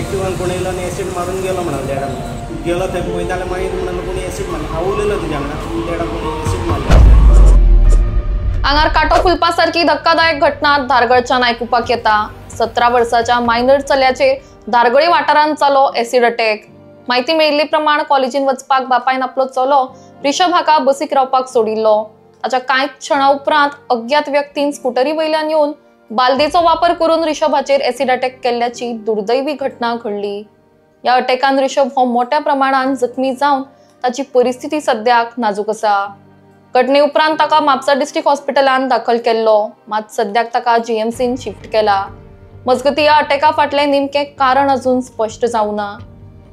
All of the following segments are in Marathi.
एक्टिवान कोण येयलो आनी एसीड मारून गेलो म्हणाल देडा गेलो थंय पळयता जाल्यार मागीर म्हणालो कोणी एसीड मारलें हांव उलयलो तुज्या वांगडा देडा कोणी एसीड मारलें। आंगार कांटो फुलपा सारकी धक्कादायक घटना धारगळच्यान आयकुपाक येता। 17 वर्साच्या मायनर चल्याचेर धारगळी वाठारांत जालो एसीड अटॅक। माहिती मेळिल्ले प्रमाण कॉलेजीन वचपाक बापायन आपलो चलो रिषभ हाका बसीक रावपाक सोडिल्लो। ताच्या कांयच क्षणां उपरांत अज्ञात व्यक्तीन स्कूटरी वयल्यान येवन बालदेचो वापर करून रिषभाचेर एसीड अटॅक केल्ल्याची दुर्दैवी घटना घडली। या अटॅकान रिषभ हो मोठ्या प्रमाणात जखमी जावन ताची परिस्थिती सद्याक नाजूक आसा। घटने उपरांत ताका म्हापसा डिस्ट्रिक्ट हॉस्पिटलांत दाखल केल्लो, मात सद्याक ताका जीएमसीन शिफ्ट केला। मजगतीं या अटॅका फाटलें नेमकें कारण अजून स्पश्ट जावना।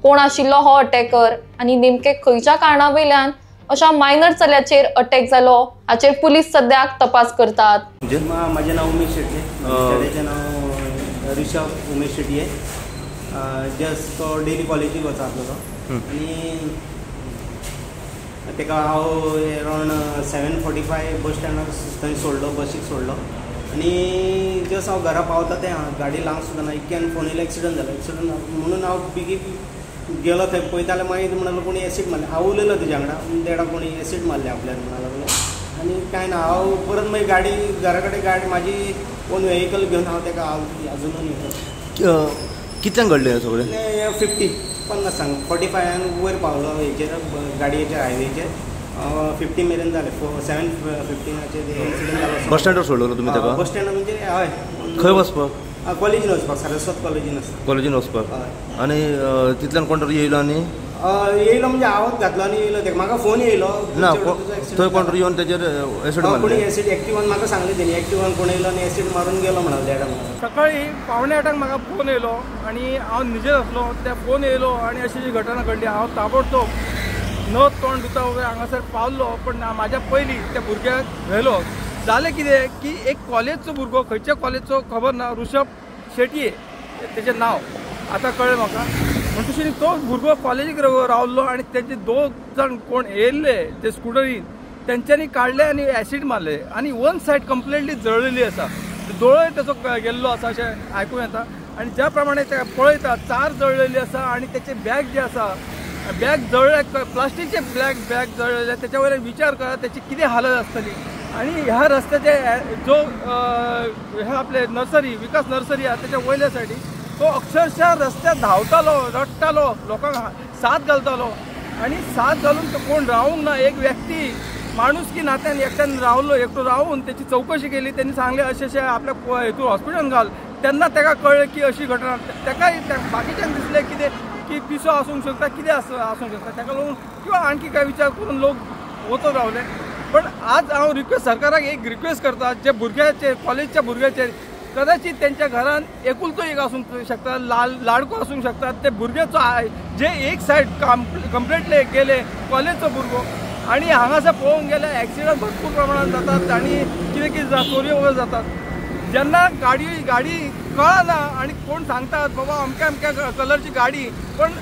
कोण आशिल्लो हो अटॅकर आनी नेमके खंयच्या कारणां वयल्यान अशा मायनर चल्याचेर अटॅक जालो हाचेर पुलीस सद्याक तपास करतात। माझे नाव उमेश शेट्ये, चेड्याचें नाव रिषभ उमेश शेट्ये। जस्ट तो डेली कॉलेजीक वचतालो तो आनी ताका हांव अरावंड 7:45 बस स्टँडार थंय सोडलो, बसीक सोडलो आनी जस्ट हांव घरा पावता तें गाडी लावंक सुद्दां ना इतक्यान फोन येयलो एक्सिडंट जालो म्हणून हांव बेगीन गेलो थंय पळयता जाल्यार मागीर म्हणालो कोणी एसीड मारलें हांव उलयलो तुज्या वांगडा देडा कोणी एसीड मारलें आपल्यान म्हणा लागलो आनी कांय ना हांव परत मागीर गाडी घरा कडेन गाडी म्हाजी ओन व्हेहिकल घेवन हांव ताका अजुनूय येता। कितल्यांक घडलें हें सगळें? 50 सांग 45 वयर पावलो हेचेर गाडयेचेर हायवेचेर 50 मेरेन जालें 7:15 एक्सिडंट जालो। बस स्टँडार सोडलो तुमी ताका? बस स्टँडार म्हणजे हय खंय वचपाक? कॉलेजीन वचपाक सारस्वत कॉलेजीन आसता। कॉलेजीन वचपाक आनी तितल्यान कोण तरी येयलो आनी येयलो म्हणजे हांवच घातलो आनी येयलो ताका म्हाका फोन येयलो ना थंय कोण तरी येवन तेजेर एसीड मारलें? कोणी एसीड एक्टिवान म्हाका सांगलें तेणी एक्टिवान कोण येयलो आनी एसीड मारून गेलो म्हणाल देडा म्हणून। सकाळी 7:45 म्हाका फोन येयलो आनी हांव न्हिदेर आसलो त्या फोन येयलो आनी अशी जी घटना घडली हांव ताबडतोब न तोंड धुता हांगासर पावलो पण म्हाज्या पयलीं त्या भुरग्याक व्हेलो। जालें कितें की एक कॉलेजचो भुरगो खंयच्या कॉलेजचो खबर ना ऋषभ शेट्ये तेजें नांव आतां कळ्ळें म्हाका म्हणटकीर तो भुरगो कॉलेजीक रावल्लो आनी तेजे 2 जाण कोण येयल्ले ते स्कुटरीन तेंच्यांनी काडले आनी एसीड मारले आनी वन सायड कंप्लिटली जळलेली आसा, दोळोय तेचो गेल्लो आसा अशें आयकूं येता। आनी ज्या प्रमाणे ते पळयता 4 जळलेली आसा आनी तेचे बॅग जे आसा बॅग जळ्ळे प्लास्टीकचे बॅग जळलेले तेच्या वयल्यान विचार करा तेची कितें हालत आसतली। आनी ह्या रस्त्याचे जो हे आपले नर्सरी विकास नर्सरी आहा तेच्या वयल्या सायडीक तो अक्षरशः रस्त्यार धांवतालो रडटालो लोकांक साथ घालतालो आनी साथ घालून तो कोण रावूंक ना एक व्यक्ती माणुसकी नात्यान एकट्यान रावलो एकटो रावून तेची चवकशी केली त्यांनी सांगले अशें आपल्या हेतून हॉस्पिटलान घाल तेन्ना ताका कळ्ळें की अशी घटना ताकाय बाकीच्यांक दिसलें कितें की पिसो आसूंक शकता कितें आसूंक शकता ताका लागून किंवा आणखी काय विचार करून लोक वचत रावले। पण आज हांव रिक्वेस्ट सरकाराक एक रिक्वेस्ट करता जे भुरग्याचे कॉलेजच्या भुरग्याचे कदाचित त्यांच्या घरान एकुलतो एक आसूंक शकता लाडको आसूंक शकता ते भुरग्याचो जे एक सायड कंप्लिटली गेले कॉलेजचो भुरगो आनी हांगासर पळोवंक गेल्यार एक्सिडंट भरपूर प्रमाणात जातात आनी कितें कितें चोऱ्यो वगैरे जातात जेन्ना गाडी कळना आनी कोण सांगतात बाबा अमक्या अमक्या कलरची गाडी पण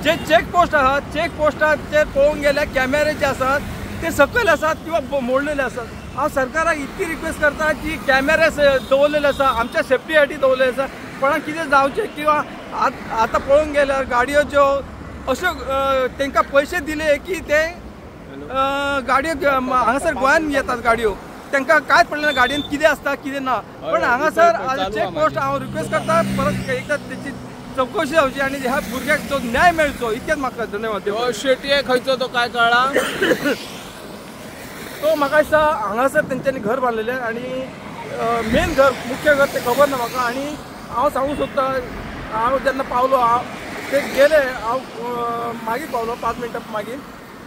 जे चेकपोस्ट आहात चेकपोस्टाचेर पळोवंक गेल्यार कॅमेरे जे आसात ते सकयल आसात किंवा मोडलेले आसात। हांव सरकाराक इतकी रिक्वेस्ट करता की कॅमेरे दवरलेले आसा आमच्या सेफ्टी खातीर दवरलेले आसा कोणाक कितें जावचें किंवा आतां पळोवंक गेल्यार गाडयो ज्यो अश्यो तांकां पयशे दिले की ते गाडयो हांगासर गोंयान येतात गाडयो तांकां कांयच पडलें गाडयेन कितें आसता कितें ना पण हांगासर चेकपोस्ट हांव रिक्वेस्ट करता परत एकदा तेची चवकशी जावची आनी ह्या भुरग्याक जो न्याय मेळचो इतकेच म्हाका धन्यवाद। शेट्ये खंयचो तो काय कळ्ळा? तो म्हाका दिसता हांगासर तेंच्यांनी घर बांदलेलें आनी मेन घर मुख्य घर तें खबर ना म्हाका आनी हांव सांगूंक सोदता हांव जेन्ना पावलो ते गेले हांव मागीर पावलो 5 मिनटां मागीर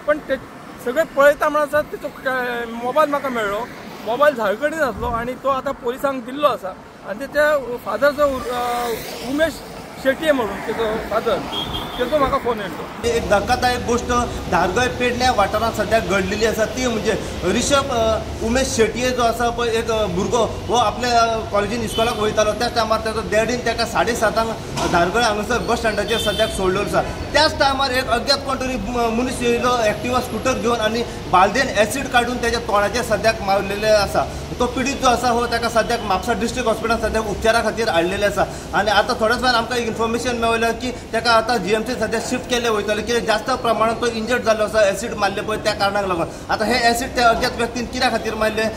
पण ते सगळे पळयता म्हणून आसा तेचो मोबायल म्हाका मेळ्ळो मोबायल झाड कडेन आसलो आनी तो आतां पोलिसांक दिल्लो आसा आनी तेच्या फादरचो उमेश शेट्ये म्हणून तेजो फादर तेजो म्हाका फोन येयलो। एक धक्कादायक गोष्ट धारगळ पेडण्या वाठारांत सद्याक घडलेली आसा ती म्हणजे रिषभ उमेश शेट्ये जो आसा पळय एक भुरगो हो आपल्या कॉलेजीन इस्कॉलाक वयतालो त्या टायमार तेजो डॅडीन ताका 7:30 धारगळ हांगासर बस स्टँडाचेर सद्याक सोडलो आसा। त्याच टायमार एक अज्ञात कोण तरी मनीस येयलो एक्टिवा स्कूटर घेवन आनी बालदेन एसीड काडून तेच्या तोंडाचेर सद्याक मारलेले आसा। तो पीडित जो आसा हो ताका सद्याक म्हापसा डिस्ट्रिक्ट हॉस्पिटल सद्याक उपचारा खातीर हाडलेले आसा आनी आतां थोड्याच वेळान आमकां एक इन्फॉर्मेशन मेळयलें की ताका आतां जीएमसी सद्याक शिफ्ट केल्ले वयतले कित्याक जास्त प्रमाणात तो इंजर्ड जाल्लो आसा एसीड मारले पळय त्या कारणाक लागून आतां हे एसीड त्या अज्ञात व्यक्तीन कित्या खातीर मारले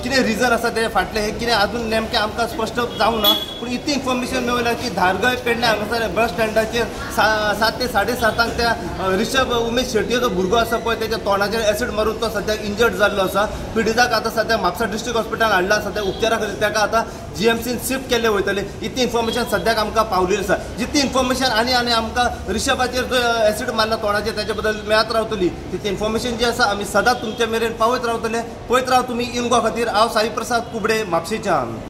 कितें रिजन आसा तेजे फाटले हे कितें अजून नेमकें आमकां स्पश्ट जावंक ना पूण इतली इन्फॉर्मेशन मेळयल्या की धारगळ पेडणे हांगासर बस स्टँडाचेर 7 ते 7:30 त्या ऋषभ उमेश शेटयेचो भुरगो आसा पळय तेच्या तोंडाचेर एसीड मारून तो सद्याक इंजर्ड जाल्लो आसा पिडिताक आतां सद्याक म्हापसा डिस्ट्रिक्ट हॉस्पिटल हाडला सद्याक उपचारा खातीर ताका आतां जीएमसीन शिफ्ट केल्ले वयतले इतली इन्फॉर्मेशन सद्याक आमकां पावलेली आसा जितली इन्फॉर्मेशन आनी आमकां ऋषभाचेर जो एसीड मारला तोंडाचेर त्याच्या बद्दल मेळत रावतली तितली इन्फॉर्मेशन जी आसा आमी सदांच तुमचे मेरेन पावयत रावतले पळयत राव तुमी इन गोवा खातीर हांव साई प्रसाद कुबडे म्हापशेच्यान.